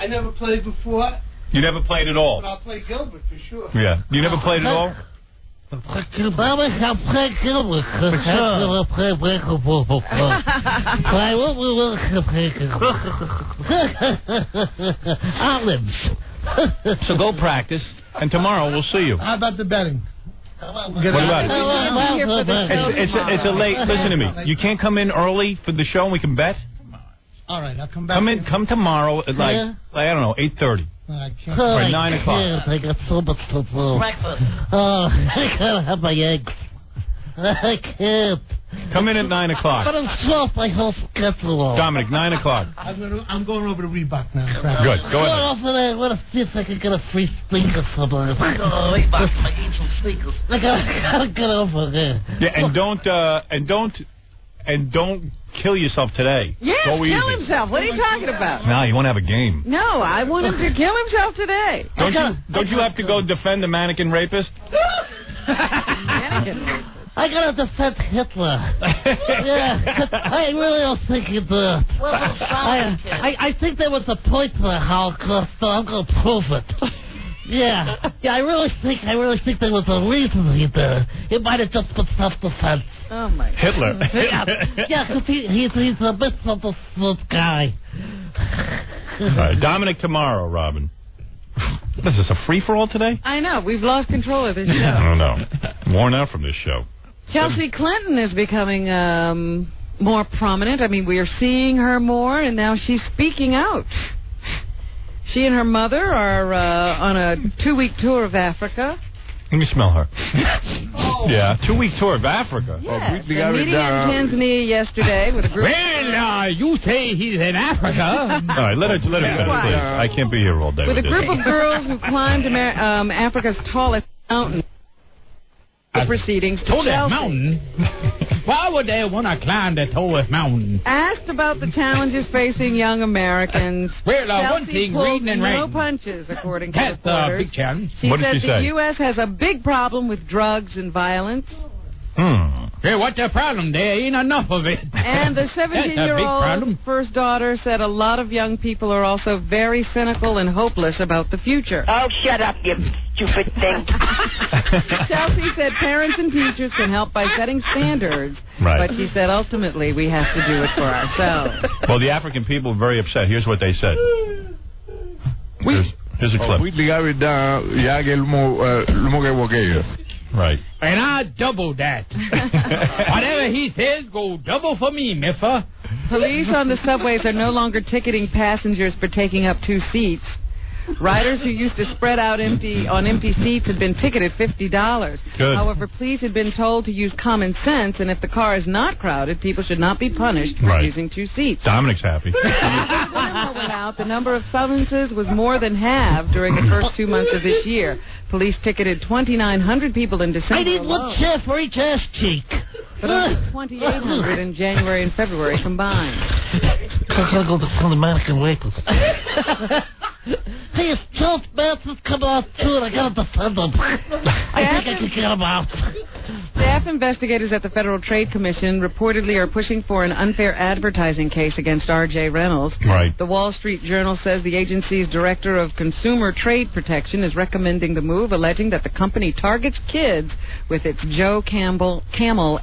I never played before. You never played at all? But I'll play Gilbert for sure. Yeah. You never played at all? So go practice, and tomorrow we'll see you. How about the betting? What about it? It's a late. Listen to me. You can't come in early for the show and we can bet? All right, I'll come back. Come tomorrow at I don't know, 8:30. I can't. Or 9 o'clock. I got so much to do. Breakfast. Oh, I gotta have my eggs. I can't. Come in at 9 o'clock. But I'm soft. My whole schedule. Dominic, 9 o'clock. I'm going over to Reebok now. Good. Go ahead. I want to see if I can get a free sneaker somewhere. Reebok. I need some sneakers. I gotta get over there. Yeah, and don't kill yourself today. Yeah, kill himself. What are you talking about? No, you want to have a game. No, I want him to kill himself today. Don't you have to go defend the mannequin rapist? Mannequin rapist. I gotta defend Hitler. Yeah, I really don't think he did. I think there was a point to the Holocaust, so I'm gonna prove it. Yeah, I really think there was a reason he did it. It might have just been self-defense. Oh my God. Hitler. Yeah, because he's a misunderstood guy. All right, Dominic tomorrow, Robin. What is this, a free-for-all today? I know. We've lost control of this show. I don't know. Worn out from this show. Chelsea Clinton is becoming more prominent. I mean, we are seeing her more, and now she's speaking out. She and her mother are on a 2-week tour of Africa. Let me smell her. Yeah, 2-week tour of Africa. Yes, meeting in Tanzania yesterday with a group. Well, you say he's in Africa. All right, let her finish, please. I can't be here all day with with a group of girls who climbed Africa's tallest mountain. Proceedings to tallest Chelsea. Mountain? Why would they want to climb the tallest mountain? Asked about the challenges facing young Americans. Well, one thing, reading and writing. No punches, according to That's reporters. a big challenge. What did she say? The U.S. has a big problem with drugs and violence. Hey, what's the problem? There ain't enough of it. And the 17-year-old first daughter said a lot of young people are also very cynical and hopeless about the future. Oh, shut up, you stupid thing. Chelsea said parents and teachers can help by setting standards. Right. But she said ultimately we have to do it for ourselves. Well, the African people are very upset. Here's what they said. Here's a clip. Right. And I double that. Whatever he says, go double for me, Miffa. Police on the subways are no longer ticketing passengers for taking up 2 seats. Riders who used to spread out on empty seats had been ticketed $50. Good. However, police had been told to use common sense, and if the car is not crowded, people should not be punished for using 2 seats. Dominic's happy. The number of summonses was more than halved during the first 2 months of this year. Police ticketed 2,900 people in December. I need one chair for each ass cheek. But only 2,800 in January and February combined. I gotta go to some American Waitress. Hey, if Charles Manson's coming out too, and I gotta defend him. I think I can get him out. Staff investigators at the Federal Trade Commission reportedly are pushing for an unfair advertising case against R.J. Reynolds. Right. The Wall Street Journal says the agency's director of Consumer Trade Protection is recommending the move, alleging that the company targets kids with its Joe Camel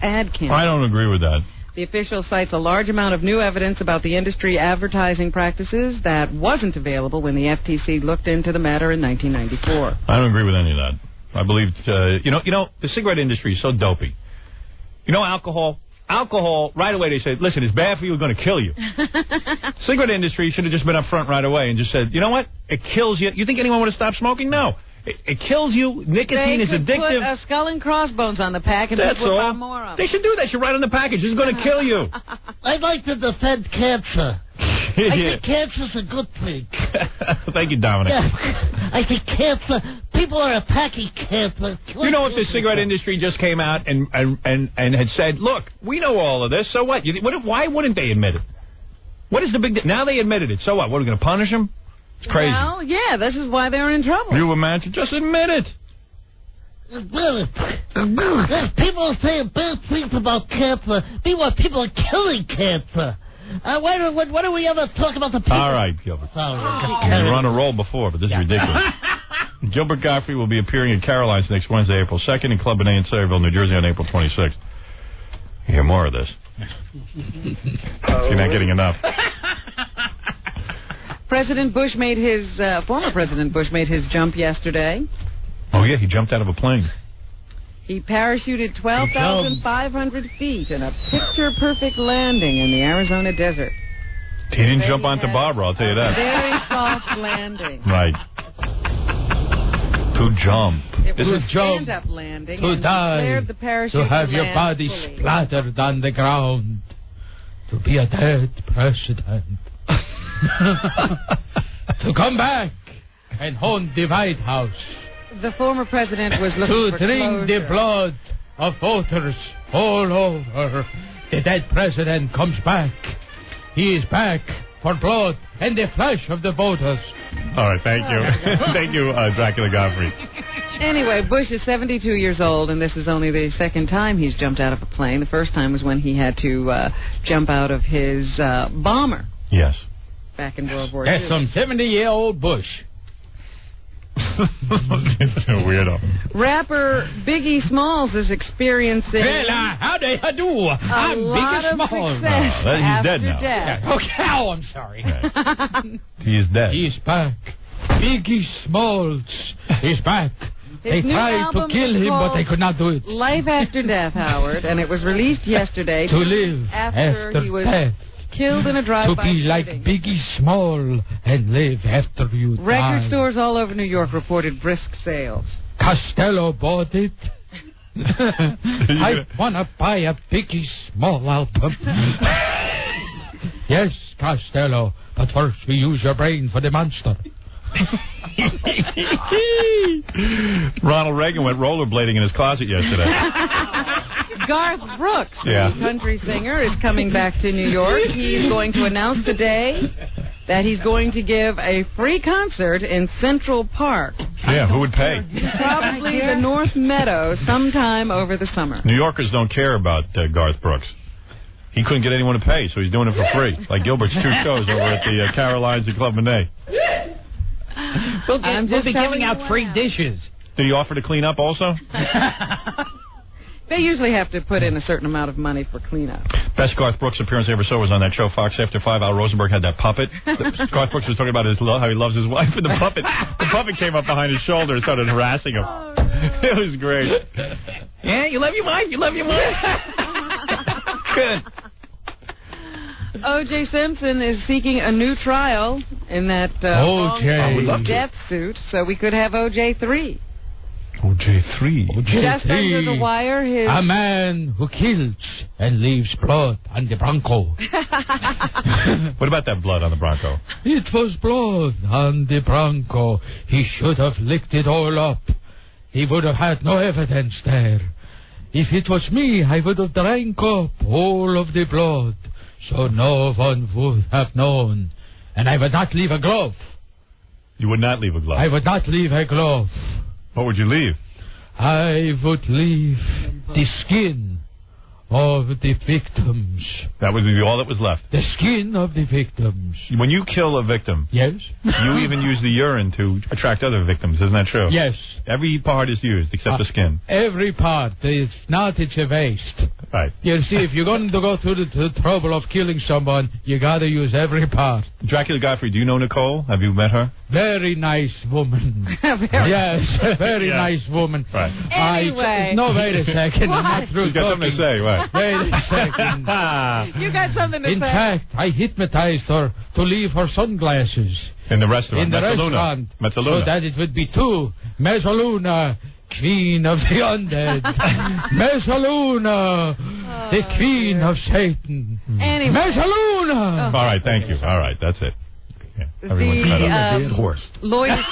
ad campaign. I don't agree with that. The official cites a large amount of new evidence about the industry advertising practices that wasn't available when the FTC looked into the matter in 1994. I don't agree with any of that. I believe, the cigarette industry is so dopey. You know, alcohol, right away they say, listen, it's bad for you, it's going to kill you. Cigarette industry should have just been up front right away and just said, you know what, it kills you. You think anyone would have stopped smoking? No. It kills you. Nicotine is addictive. They could put a skull and crossbones on the pack and people would buy more of it. They should do that. They should write on the package. It's going to kill you. I'd like to defend cancer. I think cancer's a good thing. Thank you, Dominic. Yeah. I think cancer, people are attacking cancer. You know, if the cigarette industry just came out and had said, look, we know all of this, so what? Why wouldn't they admit it? What is the big deal? Now they admitted it, so what? What, are we going to punish them? It's crazy. Well, yeah, this is why they're in trouble. You imagine? Just admit it. Admit it. People are saying bad things about cancer. Meanwhile, people are killing cancer. Why do we ever talk about the people? All right, Gilbert. You were on a roll before, but this is ridiculous. Gilbert Gottfried will be appearing at Caroline's next Wednesday, April 2nd, in Club A in Sayreville, New Jersey, on April 26th. You hear more of this. You're not getting enough. Former President Bush made his jump yesterday. Oh, yeah, he jumped out of a plane. He parachuted 12,500 feet in a picture-perfect landing in the Arizona desert. He didn't jump onto Barbara, I'll tell you that. Very soft landing. Right. To jump. It was a stand-up landing. To die. The parachute to have your body fully splattered on the ground. To be a dead president. To come back and haunt the White House. The former president was looking to for drink the blood of voters all over. The dead president comes back. He is back for blood and the flesh of the voters. All right, thank you. Thank you, Dracula Gottfried. Anyway, Bush is 72 years old, and this is only the second time he's jumped out of a plane. The first time was when he had to jump out of his bomber. Yes. Back in World War II. That's some 70-year-old Bush. It's a weirdo. Rapper Biggie Smalls is experiencing how do you do? I'm Biggie Smalls. He's dead now. Yeah. Okay, I'm sorry. Right. He is dead. He's back. Biggie Smalls is back. They tried to kill him, but they could not do it. Life After Death, Howard, and it was released yesterday. To live after he was death. Killed in a drive-by to be like shooting. Biggie Small and live after you die. Record stores all over New York reported brisk sales. Costello bought it. I want to buy a Biggie Small album. Yes, Costello, but first we use your brain for the monster. Ronald Reagan went rollerblading in his closet yesterday. Garth Brooks, the country singer, is coming back to New York. He's going to announce today that he's going to give a free concert in Central Park. Yeah, who would pay? Probably the North Meadow sometime over the summer. New Yorkers don't care about Garth Brooks. He couldn't get anyone to pay, so he's doing it for free. Like Gilbert's 2 shows over at the Carolines and Club Monet. We'll be giving out free dishes. Did he offer to clean up also? They usually have to put in a certain amount of money for cleanup. Best Garth Brooks appearance I ever saw was on that show, Fox After 5. Al Rosenberg had that puppet. Garth Brooks was talking about how he loves his wife, and the puppet came up behind his shoulder and started harassing him. It was great. Yeah, you love your wife. You love your wife. Good. O.J. Simpson is seeking a new trial in that death suit, so we could have O.J. 3. O.J. 3. Just under the wire, a man who kills and leaves blood on the Bronco. What about that blood on the Bronco? It was blood on the Bronco. He should have licked it all up. He would have had no evidence there. If it was me, I would have drank up all of the blood, so no one would have known. And I would not leave a glove. You would not leave a glove? I would not leave a glove. What would you leave? I would leave the skin of the victims. That would be all that was left? The skin of the victims. When you kill a victim... Yes? You even use the urine to attract other victims, isn't that true? Yes. Every part is used except the skin. Every part. It's not, it's a waste. Right. You see, if you're going to go through the trouble of killing someone, you got to use every part. Dracula Gottfried, do you know Nicole? Have you met her? Very nice woman. Yes, very nice woman. Right. Anyway. No, wait a second. What? I'm not through you got something to say, right? Wait a second. You got something to say. In fact, I hypnotized her to leave her sunglasses. In the restaurant? In the restaurant. Mezzaluna. So that it would be two. Mezzaluna, queen of the undead. Mezzaluna, the queen of Satan. Anyway. Mezzaluna. All right, thank you. All right, that's it. The lawyers,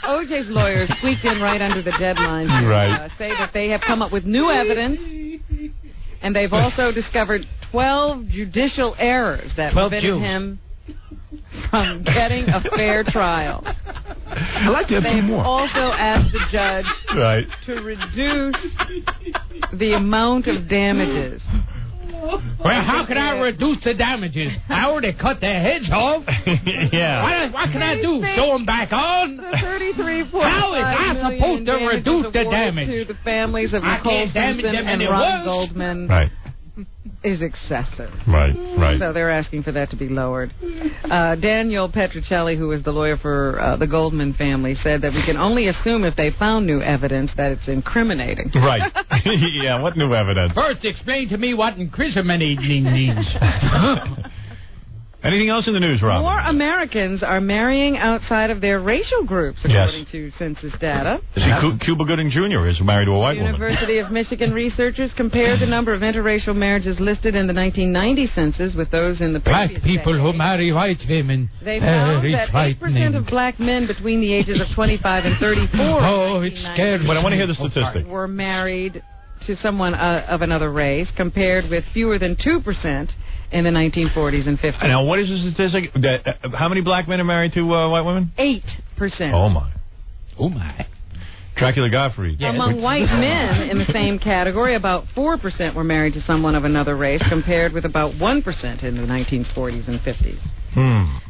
O.J.'s lawyers squeaked in right under the deadline to say that they have come up with new evidence, and they've also discovered 12 judicial errors that prevented him from getting a fair trial. I'd like to have two more. They've also asked the judge to reduce the amount of damages. Well, how can I reduce the damages? I already cut their heads off. Yeah. What can I do? Sew them back on? The $33.5 How is I supposed to reduce the damage? To the families of Nicole Simpson and Ron Goldman is excessive. Right. So they're asking for that to be lowered. Daniel Petruccelli, who is the lawyer for the Goldman family, said that we can only assume if they found new evidence that it's incriminating. Right. Yeah, what new evidence? First, explain to me what incriminating means. Anything else in the news, Rob? More Americans are marrying outside of their racial groups, according to census data. Cuba Gooding Jr. is married to a white woman. University of Michigan researchers compared the number of interracial marriages listed in the 1990 census with those in the previous Black people decade. who marry white women. They found that 8% of black men between the ages of 25 and 34 it's scary. But I want to hear the statistic. Were married to someone of another race, compared with fewer than 2% in the 1940s and 50s. Now, what is the statistic? How many black men are married to white women? 8%. Oh, my. Oh, my. Dracula Gottfried. Yes. Among white men in the same category, about 4% were married to someone of another race, compared with about 1% in the 1940s and 50s.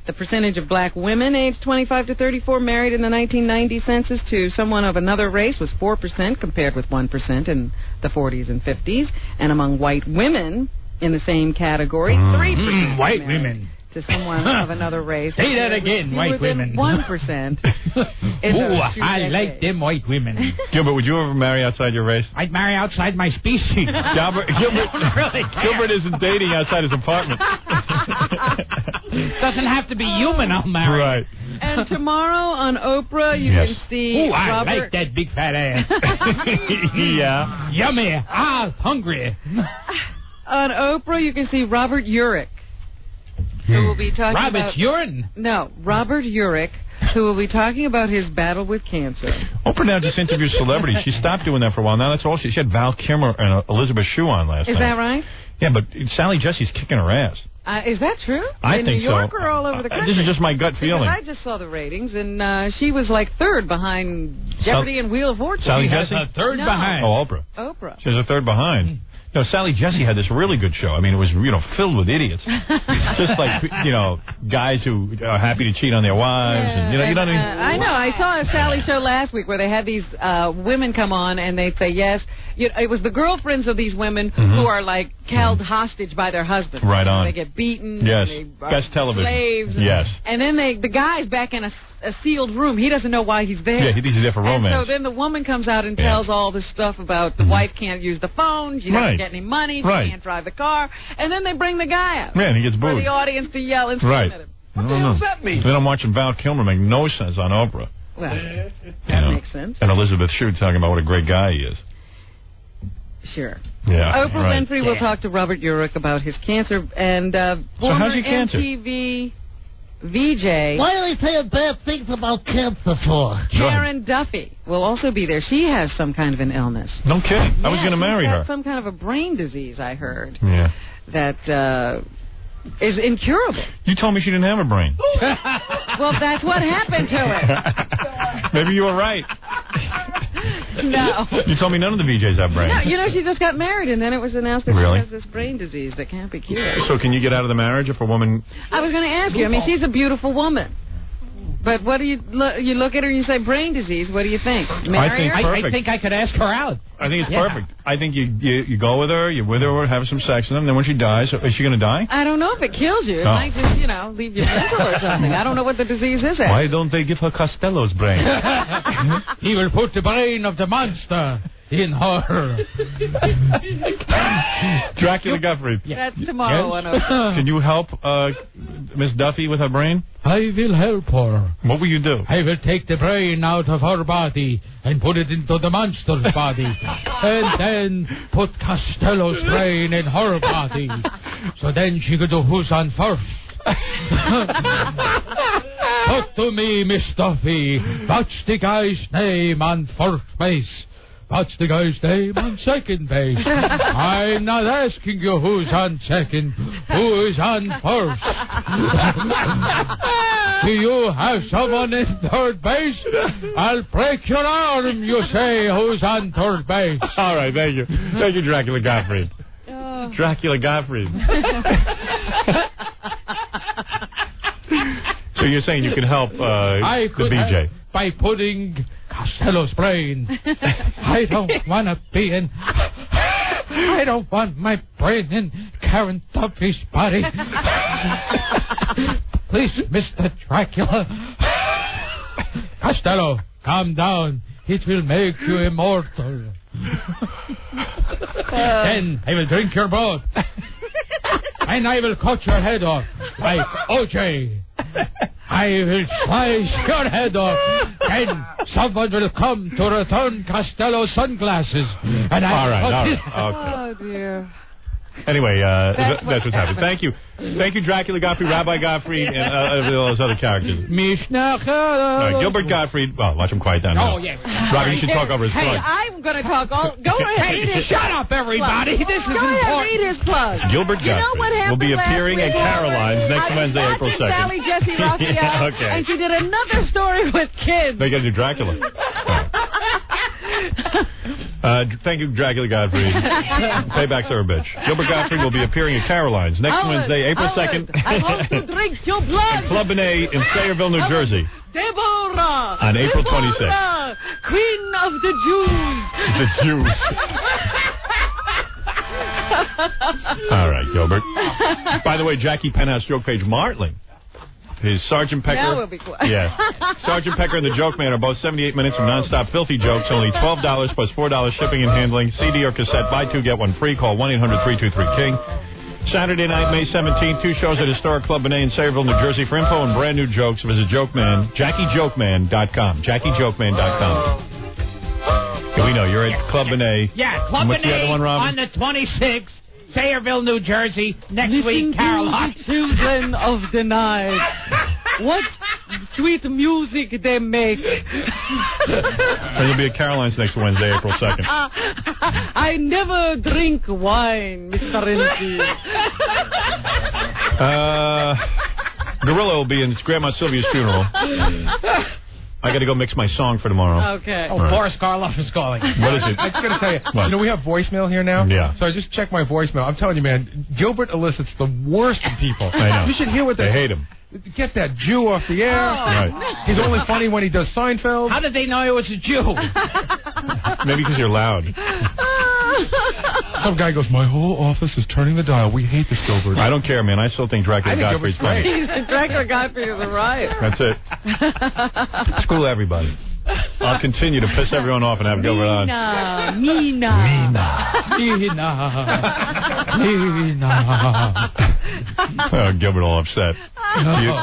The percentage of black women aged 25 to 34 married in the 1990 census to someone of another race was 4%, compared with 1% in the 40s and 50s. And among white women in the same category, 3% white women to someone of another race. Say that again, white women. 1%. Ooh, I like them white women. Gilbert, would you ever marry outside your race? I'd marry outside my species. Gilbert isn't dating outside his apartment. Doesn't have to be human, I'll marry. Right. And tomorrow on Oprah, you can see I like that big fat ass. Yeah. Yummy. Hungry. On Oprah, you can see Robert Urich, who will be talking about... Robert Urich, who will be talking about his battle with cancer. Oprah now just interviews celebrities. She stopped doing that for a while. Now that's all she had Val Kilmer and Elizabeth Shue on last night. Is that right? Yeah, but Sally Jesse's kicking her ass. Is that true? I think so. In New York or all over the country? This is just my gut feeling. Because I just saw the ratings, and she was like third behind Jeopardy and Wheel of Fortune. Sally Jesse? Third behind. Oh, Oprah. She was a third behind. No, Sally Jesse had this really good show. I mean, it was, filled with idiots. Just like, guys who are happy to cheat on their wives. Yeah, and, you know what I mean? I know. I saw a Sally show last week where they had these women come on and they'd say yes. It was the girlfriends of these women who are, like, held hostage by their husbands. Right on. They get beaten. Yes. They Best television. Slaves. Yes. And then the guys back in a sealed room. He doesn't know why he's there. Yeah, he's there for romance. And so then the woman comes out and tells all this stuff about the wife can't use the phone, she doesn't get any money, she can't drive the car, and then they bring the guy out. Yeah, and he gets booed. For the audience to yell and scream at him. What the hell does that mean? Then I'm watching Val Kilmer make no sense on Oprah. Well, that makes sense. And Elizabeth Shue talking about what a great guy he is. Sure. Yeah. Oprah Winfrey will talk to Robert Urich about his cancer, and former MTV VJ. Why are they saying bad things about cancer for? Karen Duffy will also be there. She has some kind of an illness. No kidding. I was going to marry her. Some kind of a brain disease, I heard. Yeah. That is incurable. You told me she didn't have a brain. Well, that's what happened to her. Maybe you were right. No. You told me none of the VJs have brains. No, you know, she just got married, and then it was announced that she has this brain disease that can't be cured. So can you get out of the marriage if a woman... I was going to ask you. I mean, she's a beautiful woman. But what do you look at her and you say brain disease? What do you think? Marry her? I think I could ask her out. I think it's perfect. I think you go with her, you're with her, have some sex with them, and then when she dies, is she going to die? I don't know if it kills you. It might just, leave you mental or something. I don't know what the disease is. Why don't they give her Costello's brain? He will put the brain of the monster in her. Dracula Gottfried. That's tomorrow. Can you help Miss Duffy with her brain? I will help her. What will you do? I will take the brain out of her body and put it into the monster's body, and then put Costello's brain in her body. So then she could do who's on first. Talk to me, Miss Duffy. What's the guy's name on first base? What's the guy's name on second base? I'm not asking you who's on second, who is on first. Do you have someone in third base? I'll break your arm, you say, who's on third base. All right, thank you. Thank you, Dracula Gottfried. Dracula Gottfried. So you're saying you can help the BJ? By putting Costello's brain. I don't want to be in... I don't want my brain in Karen Duffy's body. Please, Mr. Dracula. Costello, calm down. It will make you immortal. Then I will drink your blood. And I will cut your head off like O.J. I will slice your head off. Then someone will come to return Costello's sunglasses. And all right. Okay. Oh, dear. Anyway, that's what's happening. Thank you. Thank you, Dracula Gottfried, Rabbi Gottfried, and all those other characters. Gilbert Gottfried. Well, watch him quiet down now. Oh, yeah. Robbie, you should talk over his plug. I'm going to talk all... Go ahead. Shut up, everybody. This is important. Go ahead, read his plug. Gilbert Gottfried will be appearing at Caroline's next Wednesday, April 2nd. Sally Jesse Raphael, okay. and she did another story with kids. They got to do Dracula. Thank you, Dracula Gottfried. Payback's our bitch. Gilbert Gottfried will be appearing at Caroline's next Wednesday, April 2nd. I want to drink your blood. At Club Benet in Sayreville, New Jersey. Deborah. On April 26th. Queen of the Jews. The Jews. All right, Gilbert. By the way, Jackie Penthouse joke page Martling. His Sergeant Pecker. Now we'll be quiet. Yeah. Sergeant Pecker and the Joke Man are both 78 minutes of nonstop filthy jokes, only $12 plus $4 shipping and handling. CD or cassette, buy two, get one free. Call 1-800-323-KING. Saturday night, May 17th, 2 shows at Historic Club Benet in Sayreville, New Jersey. For info and brand new jokes, visit JackieJokeman.com. JackieJokeman.com. Yeah, we know, you're at Club Benet. Yeah, Club Benet the other one, on the 26th. Sayreville, New Jersey. Next week, Caroline. Children of the night. What sweet music they make. And you'll be at Caroline's next Wednesday, April 2nd. I never drink wine, Mr. Renzi. Gorilla will be in Grandma Sylvia's funeral. I got to go mix my song for tomorrow. Okay. Oh, right. Boris Karloff is calling. What is it? I was going to tell you, we have voicemail here now. Yeah. So I just checked my voicemail. I'm telling you, man, Gilbert elicits the worst in people. I know. You should hear what they hate him. Get that Jew off the air. Right. He's only funny when he does Seinfeld. How did they know I was a Jew? Maybe because you're loud. Some guy goes, my whole office is turning the dial. We hate this Gilbert. I don't care, man. I still think Dracula Gottfried's funny. Dracula Gottfried is a riot. That's it. Screw everybody. I'll continue to piss everyone off and have Gilbert on. Mina. Oh, Gilbert all upset.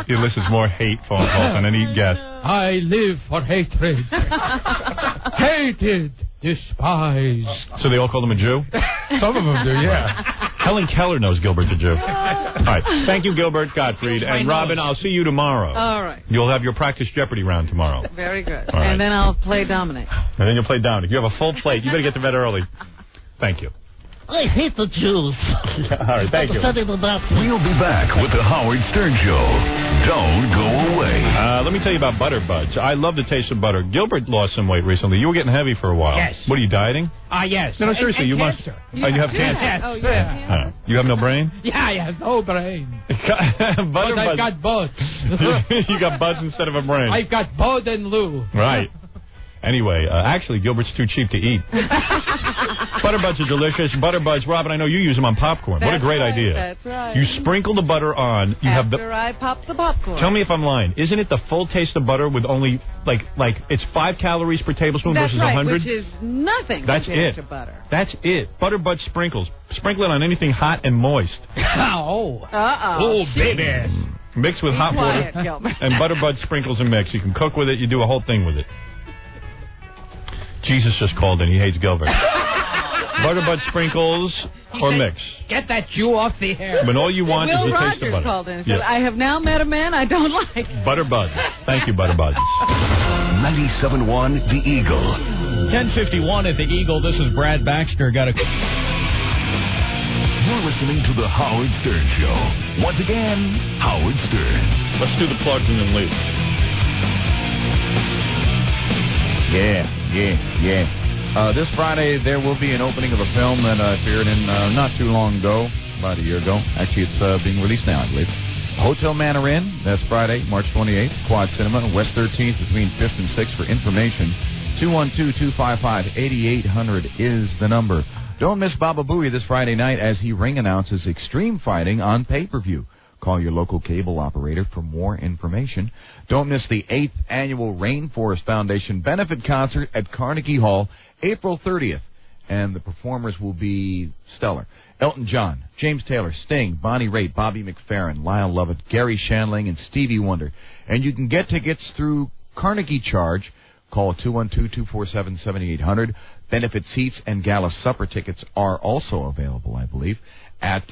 He listens more hate phone calls than any guest. I live for hatred. Hated, despised. So they all call him a Jew? Some of them do, yeah. Helen Keller knows Gilbert's a Jew. All right. Thank you, Gilbert Gottfried. And Robin, I'll see you tomorrow. All right. You'll have your practice Jeopardy round tomorrow. Very good. All right. And then I'll play Dominic. And then you'll play Dominic. You have a full plate. You better get to bed early. Thank you. I hate the Jews. All right, thank you. We'll be back with the Howard Stern Show. Don't go away. Let me tell you about Butter Buds. I love the taste of butter. Gilbert lost some weight recently. You were getting heavy for a while. Yes. What, are you dieting? Yes. No, seriously, you cancer. must. Oh, you have cancer? Yes. Oh, yeah. You have no brain? Yeah, I have no brain. Butter But I've Buds. got buds. You got buds instead of a brain. I've got bud and Lou. Right. Anyway, actually, Gilbert's too cheap to eat. Butter Buds are delicious. Butter Buds, Robin, I know you use them on popcorn. What a great idea. That's right. You sprinkle the butter on. You have After I pop the popcorn. Tell me if I'm lying. Isn't it the full taste of butter with only, like it's 5 calories per tablespoon That's versus right, 100? Which is nothing That's compared it. to butter. That's it. Butter Buds sprinkles. Sprinkle it on anything hot and moist. Oh. Uh-oh. Oh, baby. Mix with hot quiet, water. Gilbert. And Butter Buds sprinkles and mix. You can cook with it. You do a whole thing with it. Jesus just called in. He hates Gilbert. Butter Bud sprinkles or mix. Get that Jew off the air. But all you want is the taste of butter. Called in and said, I have now met a man I don't like. Butter Buds. Thank you, Butter Buds. 97.1 The Eagle. 10:51 at The Eagle. This is Brad Baxter. You're listening to The Howard Stern Show. Once again, Howard Stern. Let's do the plugs and then leave. Yeah. This Friday, there will be an opening of a film that appeared in not too long ago, about a year ago. Actually, it's being released now, I believe. Hotel Manor Inn, that's Friday, March 28th, Quad Cinema, West 13th between 5th and 6th for information. 212-255-8800 is the number. Don't miss Baba Booey this Friday night as he ring announces Extreme Fighting on pay-per-view. Call your local cable operator for more information. Don't miss the 8th Annual Rainforest Foundation Benefit Concert at Carnegie Hall, April 30th. And the performers will be stellar. Elton John, James Taylor, Sting, Bonnie Raitt, Bobby McFerrin, Lyle Lovett, Gary Shandling, and Stevie Wonder. And you can get tickets through Carnegie Charge. Call 212-247-7800. Benefit seats and gala supper tickets are also available, I believe, at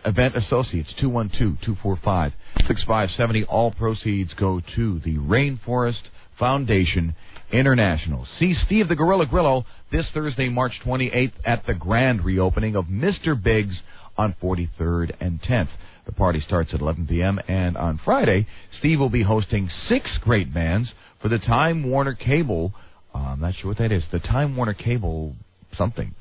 Event Associates, 212-245-6570. All proceeds go to the Rainforest Foundation International. See Steve the Gorilla Grillo this Thursday, March 28th at the grand reopening of Mr. Biggs on 43rd and 10th. The party starts at 11 p.m. and on Friday, Steve will be hosting 6 great bands for the Time Warner Cable. I'm not sure what that is. The Time Warner Cable something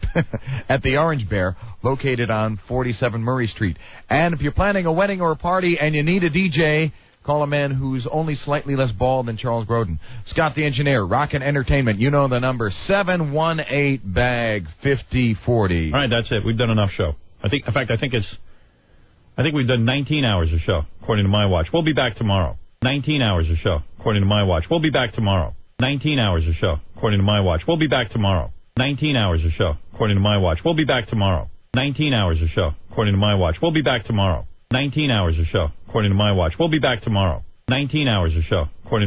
at the Orange Bear, located on 47 Murray Street. And if you're planning a wedding or a party and you need a DJ, call a man who's only slightly less bald than Charles Grodin. Scott the Engineer, Rockin' Entertainment. You know the number, 718-BAG-5040. All right, that's it. We've done enough show. I think we've done 19 hours of show, according to my watch. We'll be back tomorrow. 19 hours of show, according to my watch. We'll be back tomorrow. 19 hours of show, according to my watch. We'll be back tomorrow. 19 hours of show, according to my watch. We'll be back tomorrow. 19 hours of show, according to my watch. We'll be back tomorrow. 19 hours of show, according to my watch. We'll be back tomorrow. 19 hours of show, according to